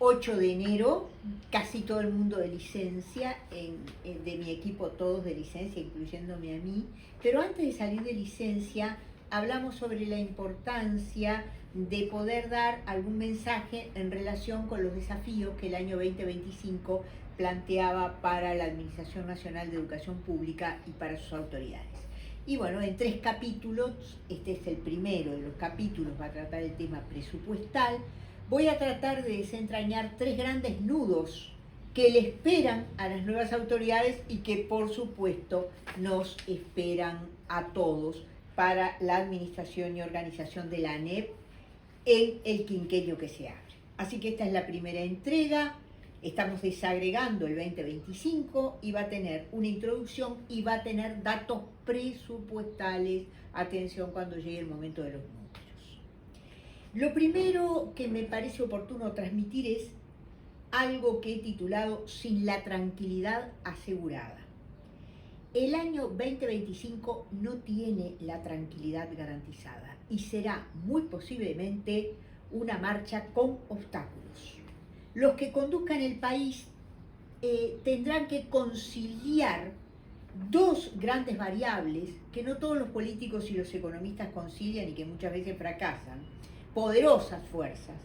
8 de enero, casi todo el mundo de licencia, de mi equipo todos de licencia, incluyéndome a mí, pero antes de salir de licencia hablamos sobre la importancia de poder dar algún mensaje en relación con los desafíos que el año 2025 planteaba para la Administración Nacional de Educación Pública y para sus autoridades. Y bueno, en 3 capítulos, este es el primero de los capítulos, va a tratar el tema presupuestal. Voy a tratar de desentrañar 3 grandes nudos que le esperan a las nuevas autoridades y que por supuesto nos esperan a todos para la administración y organización de la ANEP en el quinquenio que se abre. Así que esta es la primera entrega, estamos desagregando el 2025 y va a tener una introducción y va a tener datos presupuestales, atención cuando llegue el momento de los números. Lo primero que me parece oportuno transmitir es algo que he titulado Sin la tranquilidad asegurada. El año 2025 no tiene la tranquilidad garantizada y será muy posiblemente una marcha con obstáculos. Los que conduzcan el país tendrán que conciliar 2 grandes variables que no todos los políticos y los economistas concilian y que muchas veces fracasan, poderosas fuerzas.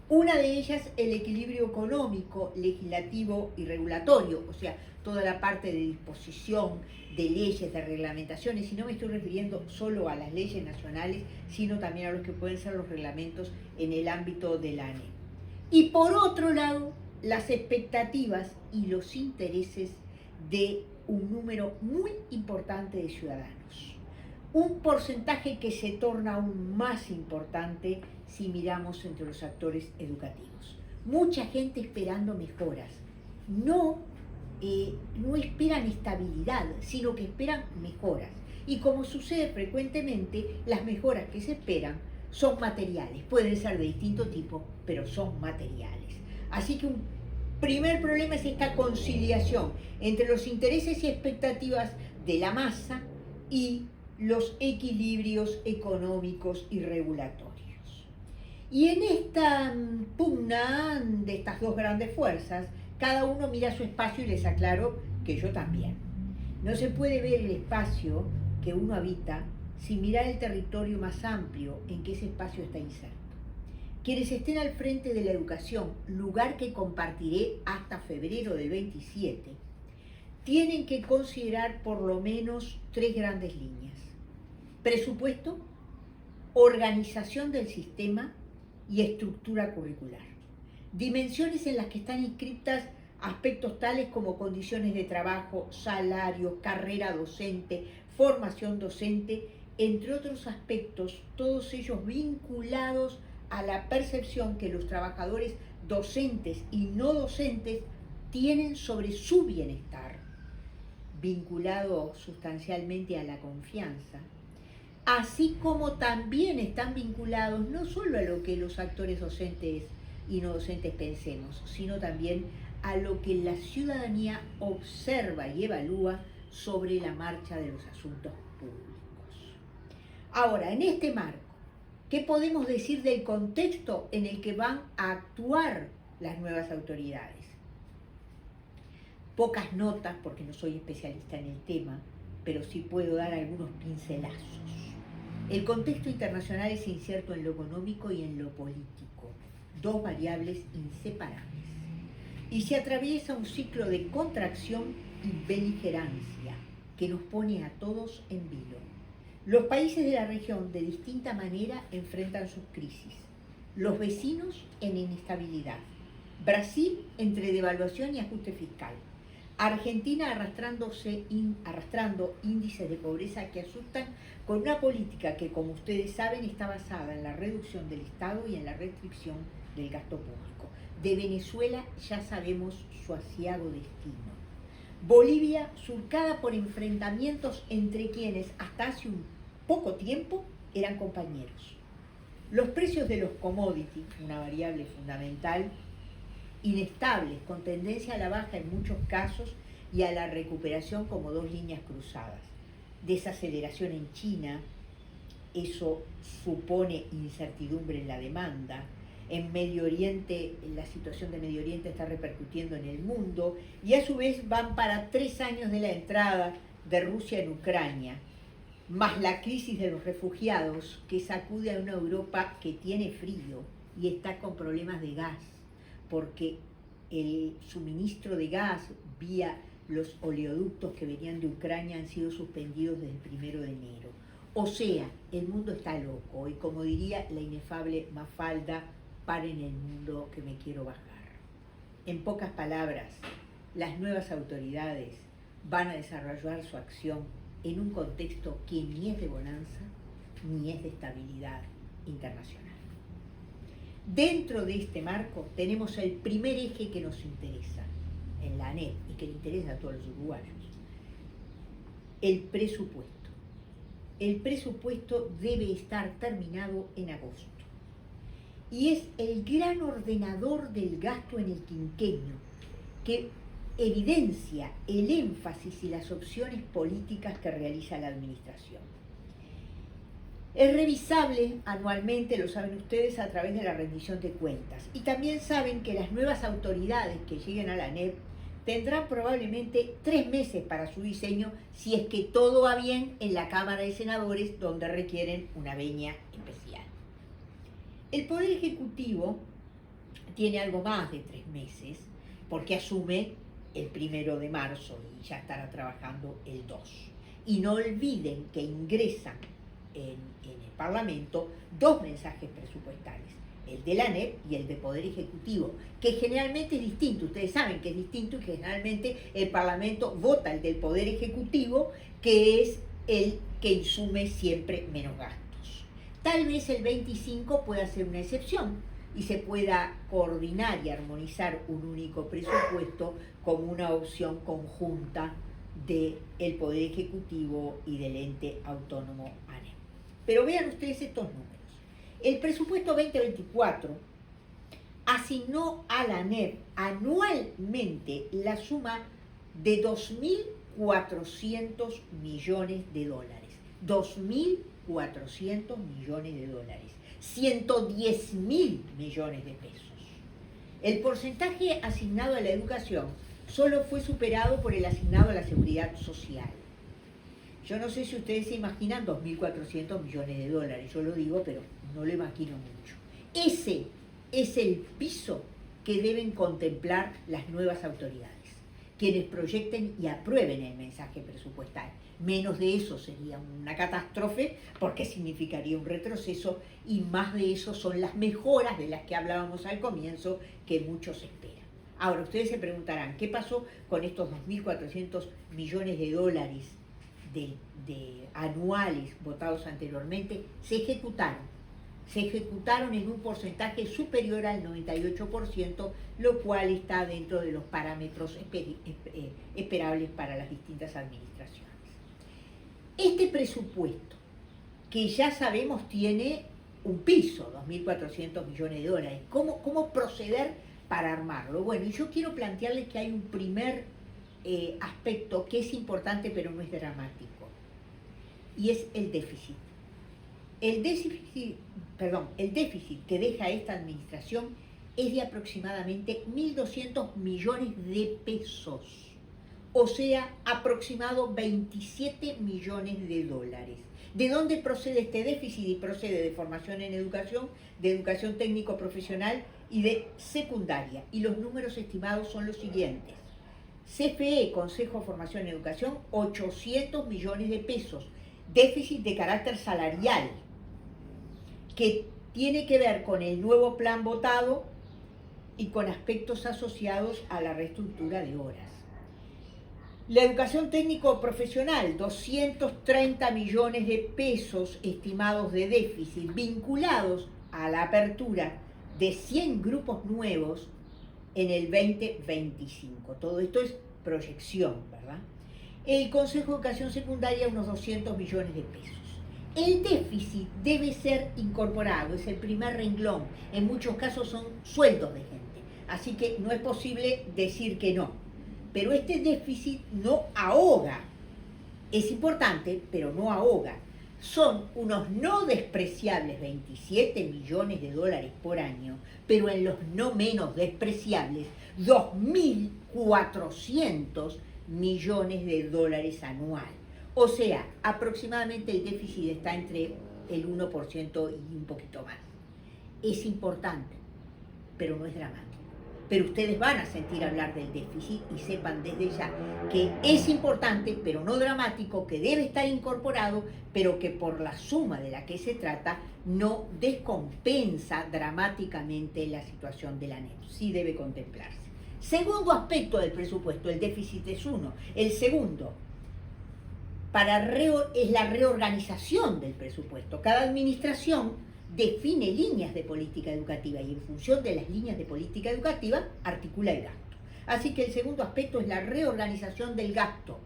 Una de ellas, el equilibrio económico, legislativo y regulatorio, o sea, toda la parte de disposición de leyes, de reglamentaciones, y no me estoy refiriendo solo a las leyes nacionales, sino también a los que pueden ser los reglamentos en el ámbito de la ANEP. Y por otro lado, las expectativas y los intereses de un número muy importante de ciudadanos. Un porcentaje que se torna aún más importante si miramos entre los actores educativos. Mucha gente esperando mejoras. No esperan estabilidad, sino que esperan mejoras. Y como sucede frecuentemente, las mejoras que se esperan son materiales. Pueden ser de distinto tipo, pero son materiales. Así que un primer problema es esta conciliación entre los intereses y expectativas de la masa y los equilibrios económicos y regulatorios. Y en esta pugna de estas 2 grandes fuerzas, cada uno mira su espacio y les aclaro que yo también. No se puede ver el espacio que uno habita sin mirar el territorio más amplio en que ese espacio está inserto. Quienes estén al frente de la educación, lugar que compartiré hasta febrero del 27, tienen que considerar por lo menos 3 grandes líneas: presupuesto, organización del sistema y estructura curricular. Dimensiones en las que están inscritas aspectos tales como condiciones de trabajo, salario, carrera docente, formación docente, entre otros aspectos, todos ellos vinculados a la percepción que los trabajadores docentes y no docentes tienen sobre su bienestar, vinculado sustancialmente a la confianza, así como también están vinculados no solo a lo que los actores docentes y no docentes pensemos, sino también a lo que la ciudadanía observa y evalúa sobre la marcha de los asuntos públicos. Ahora, en este marco, ¿qué podemos decir del contexto en el que van a actuar las nuevas autoridades? Pocas notas, porque no soy especialista en el tema, pero sí puedo dar algunos pincelazos. El contexto internacional es incierto en lo económico y en lo político, 2 variables inseparables. Y se atraviesa un ciclo de contracción y beligerancia que nos pone a todos en vilo. Los países de la región de distinta manera enfrentan sus crisis. Los vecinos en inestabilidad. Brasil entre devaluación y ajuste fiscal. Argentina arrastrando índices de pobreza que asustan con una política que, como ustedes saben, está basada en la reducción del Estado y en la restricción del gasto público. De Venezuela ya sabemos su aciago destino. Bolivia surcada por enfrentamientos entre quienes hasta hace un poco tiempo eran compañeros. Los precios de los commodities, una variable fundamental, inestables, con tendencia a la baja en muchos casos y a la recuperación como 2 líneas cruzadas. Desaceleración en China, eso supone incertidumbre en la demanda. en Medio Oriente, la situación de Medio Oriente está repercutiendo en el mundo, y a su vez van para 3 años de la entrada de Rusia en Ucrania, más la crisis de los refugiados que sacude a una Europa que tiene frío y está con problemas de gas, porque el suministro de gas vía los oleoductos que venían de Ucrania han sido suspendidos desde el 1 de enero. O sea, el mundo está loco, y como diría la inefable Mafalda, paren el mundo que me quiero bajar. En pocas palabras, las nuevas autoridades van a desarrollar su acción en un contexto que ni es de bonanza ni es de estabilidad internacional. Dentro de este marco tenemos el primer eje que nos interesa en la ANEP y que le interesa a todos los uruguayos: el presupuesto. El presupuesto debe estar terminado en agosto y es el gran ordenador del gasto en el quinquenio que evidencia el énfasis y las opciones políticas que realiza la administración. Es revisable anualmente, lo saben ustedes, a través de la rendición de cuentas. Y también saben que las nuevas autoridades que lleguen a la ANEP tendrán probablemente 3 meses para su diseño, si es que todo va bien en la Cámara de Senadores, donde requieren una venia especial. El Poder Ejecutivo tiene algo más de 3 meses, porque asume el 1 de marzo y ya estará trabajando el 2. Y no olviden que ingresan en el Parlamento 2 mensajes presupuestales, el de la ANEP y el de Poder Ejecutivo, que generalmente es distinto. Ustedes saben que es distinto y que generalmente el Parlamento vota el del Poder Ejecutivo, que es el que insume siempre menos gastos. Tal vez el 25 pueda ser una excepción y se pueda coordinar y armonizar un único presupuesto como una opción conjunta del Poder Ejecutivo y del ente autónomo ANEP. Pero vean ustedes estos números. El presupuesto 2024 asignó a la ANEP anualmente la suma de 2.400 millones de dólares. 2.400 millones de dólares. 110.000 millones de pesos. El porcentaje asignado a la educación solo fue superado por el asignado a la seguridad social. Yo no sé si ustedes se imaginan 2.400 millones de dólares, yo lo digo, pero no lo imagino mucho. Ese es el piso que deben contemplar las nuevas autoridades, quienes proyecten y aprueben el mensaje presupuestal. Menos de eso sería una catástrofe, porque significaría un retroceso, y más de eso son las mejoras de las que hablábamos al comienzo, que muchos esperan. Ahora, ustedes se preguntarán, ¿qué pasó con estos 2.400 millones de dólares de anuales votados anteriormente? Se ejecutaron en un porcentaje superior al 98%, lo cual está dentro de los parámetros esperables para las distintas administraciones. Este presupuesto, que ya sabemos tiene un piso, 2.400 millones de dólares, ¿cómo proceder para armarlo? Bueno, y yo quiero plantearles que hay un primer aspecto que es importante pero no es dramático, y es el déficit. El déficit que deja esta administración es de aproximadamente 1.200 millones de pesos, o sea, aproximado 27 millones de dólares. ¿De dónde procede este déficit? Y procede de formación en educación, de educación técnico-profesional y de secundaria. Y los números estimados son los siguientes. CFE, Consejo de Formación en Educación, 800 millones de pesos. Déficit de carácter salarial, que tiene que ver con el nuevo plan votado y con aspectos asociados a la reestructura de horas. La educación técnico-profesional, 230 millones de pesos estimados de déficit, vinculados a la apertura de 100 grupos nuevos en el 2025. Todo esto es proyección, ¿verdad? El Consejo de Educación Secundaria, unos 200 millones de pesos. El déficit debe ser incorporado, es el primer renglón. En muchos casos son sueldos de gente, así que no es posible decir que no. Pero este déficit no ahoga, es importante, pero no ahoga. son unos no despreciables 27 millones de dólares por año, pero en los no menos despreciables 2.400 millones de dólares anual. O sea, aproximadamente el déficit está entre el 1% y un poquito más. Es importante, pero no es dramático. Pero ustedes van a sentir hablar del déficit y sepan desde ya que es importante, pero no dramático, que debe estar incorporado, pero que por la suma de la que se trata no descompensa dramáticamente la situación de la NEP. Sí debe contemplarse. Segundo aspecto del presupuesto, el déficit es uno. El segundo, es la reorganización del presupuesto. Cada administración define líneas de política educativa y en función de las líneas de política educativa articula el gasto. Así que el segundo aspecto es la reorganización del gasto,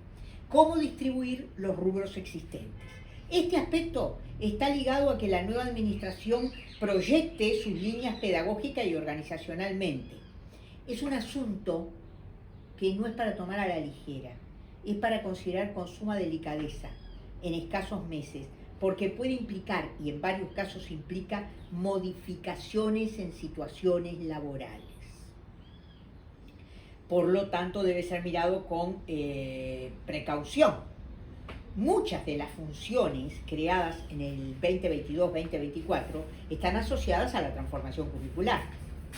cómo distribuir los rubros existentes. Este aspecto está ligado a que la nueva administración proyecte sus líneas pedagógicas y organizacionalmente. Es un asunto que no es para tomar a la ligera, es para considerar con suma delicadeza en escasos meses, porque puede implicar, y en varios casos implica, modificaciones en situaciones laborales. Por lo tanto, debe ser mirado con precaución. Muchas de las funciones creadas en el 2022-2024 están asociadas a la transformación curricular.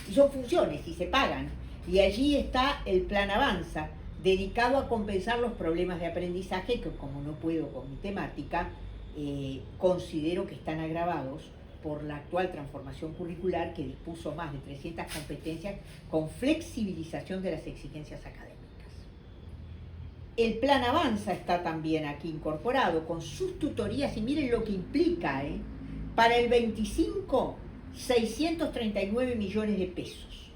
Y son funciones y se pagan. Y allí está el Plan Avanza, dedicado a compensar los problemas de aprendizaje que, como no puedo con mi temática, considero que están agravados por la actual transformación curricular que dispuso más de 300 competencias con flexibilización de las exigencias académicas. El Plan Avanza está también aquí incorporado con sus tutorías y miren lo que implica, para el 25, 639 millones de pesos.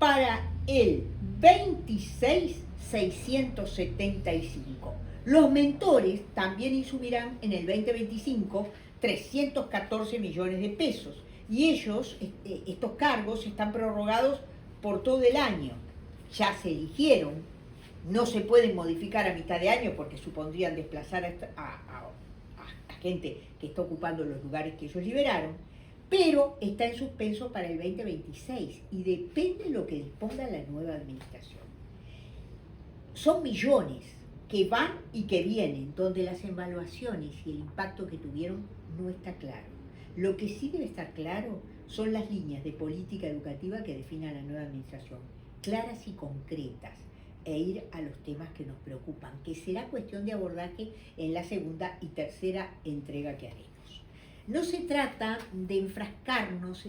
Para el 26, 675. Los mentores también insumirán en el 2025 314 millones de pesos y ellos, estos cargos, están prorrogados por todo el año. Ya se eligieron, no se pueden modificar a mitad de año porque supondrían desplazar a gente que está ocupando los lugares que ellos liberaron, pero está en suspenso para el 2026 y depende de lo que disponga la nueva administración. Son millones que van y que vienen, donde las evaluaciones y el impacto que tuvieron no está claro. Lo que sí debe estar claro son las líneas de política educativa que defina la nueva administración, claras y concretas, e ir a los temas que nos preocupan, que será cuestión de abordaje en la segunda y tercera entrega que haremos. No se trata de enfrascarnos,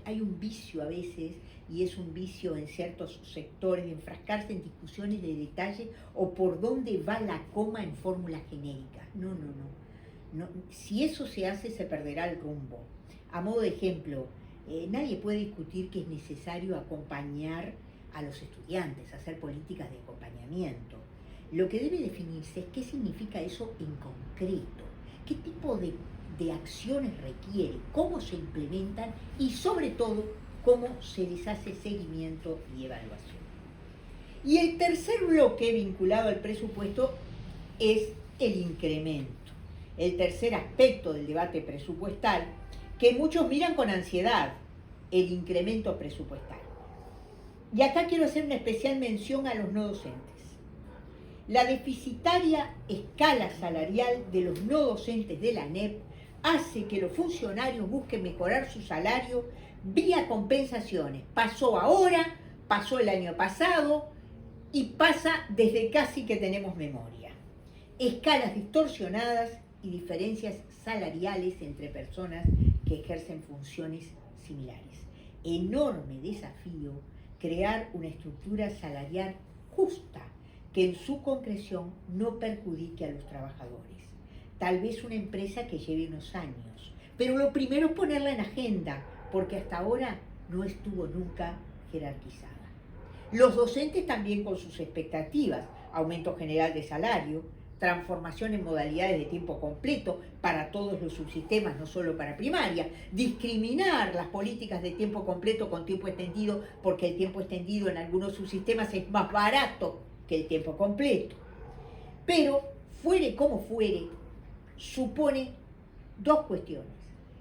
hay un vicio a veces, y es un vicio en ciertos sectores, de enfrascarse en discusiones de detalle o por dónde va la coma en fórmulas genéricas. No. Si eso se hace, se perderá el rumbo. A modo de ejemplo, nadie puede discutir que es necesario acompañar a los estudiantes, hacer políticas de acompañamiento. Lo que debe definirse es qué significa eso en concreto, qué tipo de acciones requiere, cómo se implementan y sobre todo cómo se les hace seguimiento y evaluación. Y el tercer bloque vinculado al presupuesto es el incremento, el tercer aspecto del debate presupuestal que muchos miran con ansiedad, el incremento presupuestal. Y acá quiero hacer una especial mención a los no docentes. La deficitaria escala salarial de los no docentes de la NEP hace que los funcionarios busquen mejorar su salario vía compensaciones. Pasó ahora, pasó el año pasado y pasa desde casi que tenemos memoria. Escalas distorsionadas y diferencias salariales entre personas que ejercen funciones similares. Enorme desafío crear una estructura salarial justa que en su concreción no perjudique a los trabajadores. Tal vez una empresa que lleve unos años, pero lo primero es ponerla en agenda, porque hasta ahora no estuvo nunca jerarquizada. Los docentes también con sus expectativas, aumento general de salario, transformación en modalidades de tiempo completo para todos los subsistemas, no solo para primaria, discriminar las políticas de tiempo completo con tiempo extendido, porque el tiempo extendido en algunos subsistemas es más barato que el tiempo completo. Pero, fuere como fuere, supone Dos cuestiones.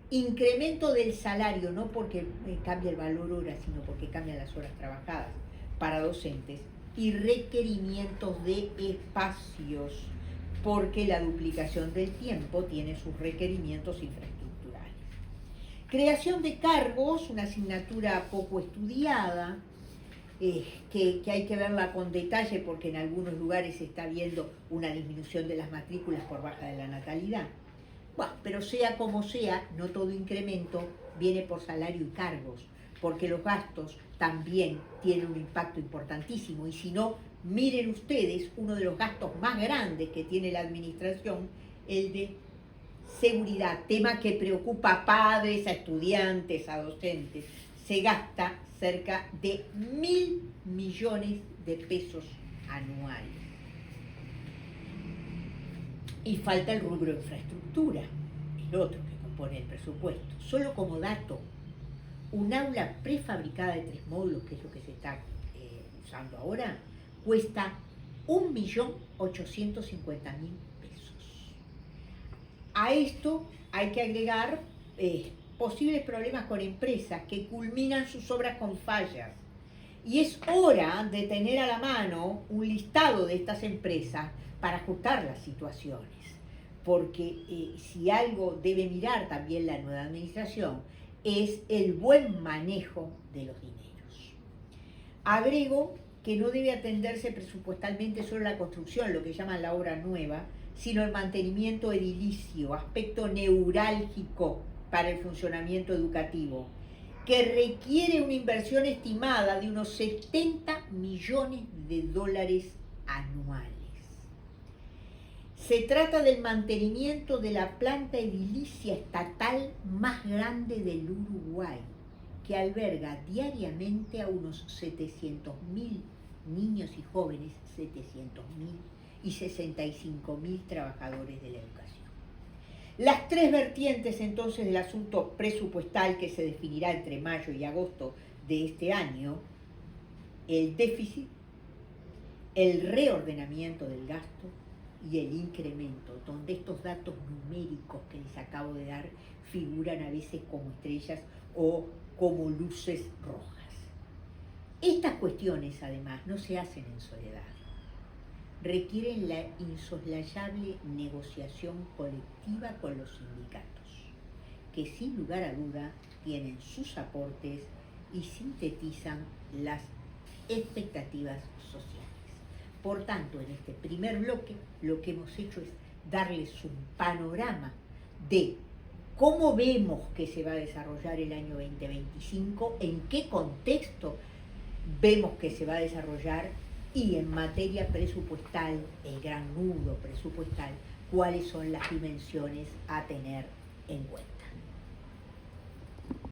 Incremento del salario, no porque cambia el valor hora, sino porque cambian las horas trabajadas para docentes. Y requerimientos de espacios, porque la duplicación del tiempo tiene sus requerimientos infraestructurales. Creación de cargos, una asignatura poco estudiada, que hay que verla con detalle porque en algunos lugares se está viendo una disminución de las matrículas por baja de la natalidad. Bueno, pero sea como sea, no todo incremento viene por salario y cargos, porque los gastos también tienen un impacto importantísimo. Y si no, miren ustedes, uno de los gastos más grandes que tiene la administración, el de seguridad, tema que preocupa a padres, a estudiantes, a docentes. Se gasta cerca de 1.000 millones de pesos anuales. Y falta el rubro infraestructura, el otro que compone el presupuesto. Solo como dato, un aula prefabricada de 3 módulos, que es lo que se está usando ahora, cuesta 1.850.000 pesos. A esto hay que agregar posibles problemas con empresas que culminan sus obras con fallas. Y es hora de tener a la mano un listado de estas empresas para ajustar las situaciones. Porque si algo debe mirar también la nueva administración es el buen manejo de los dineros. Agrego que no debe atenderse presupuestalmente solo la construcción, lo que llaman la obra nueva, sino el mantenimiento edilicio, aspecto neurálgico para el funcionamiento educativo, que requiere una inversión estimada de unos 70 millones de dólares anuales. Se trata del mantenimiento de la planta edilicia estatal más grande del Uruguay, que alberga diariamente a unos 700.000 niños y jóvenes, 700.000 y 65.000 trabajadores de la educación. Las tres vertientes entonces del asunto presupuestal que se definirá entre mayo y agosto de este año, el déficit, el reordenamiento del gasto y el incremento, donde estos datos numéricos que les acabo de dar figuran a veces como estrellas o como luces rojas. Estas cuestiones, además, no se hacen en soledad. Requieren la insoslayable negociación colectiva con los sindicatos, que sin lugar a duda tienen sus aportes y sintetizan las expectativas sociales. Por tanto, en este primer bloque, lo que hemos hecho es darles un panorama de cómo vemos que se va a desarrollar el año 2025, en qué contexto vemos que se va a desarrollar y en materia presupuestal, el gran nudo presupuestal, cuáles son las dimensiones a tener en cuenta.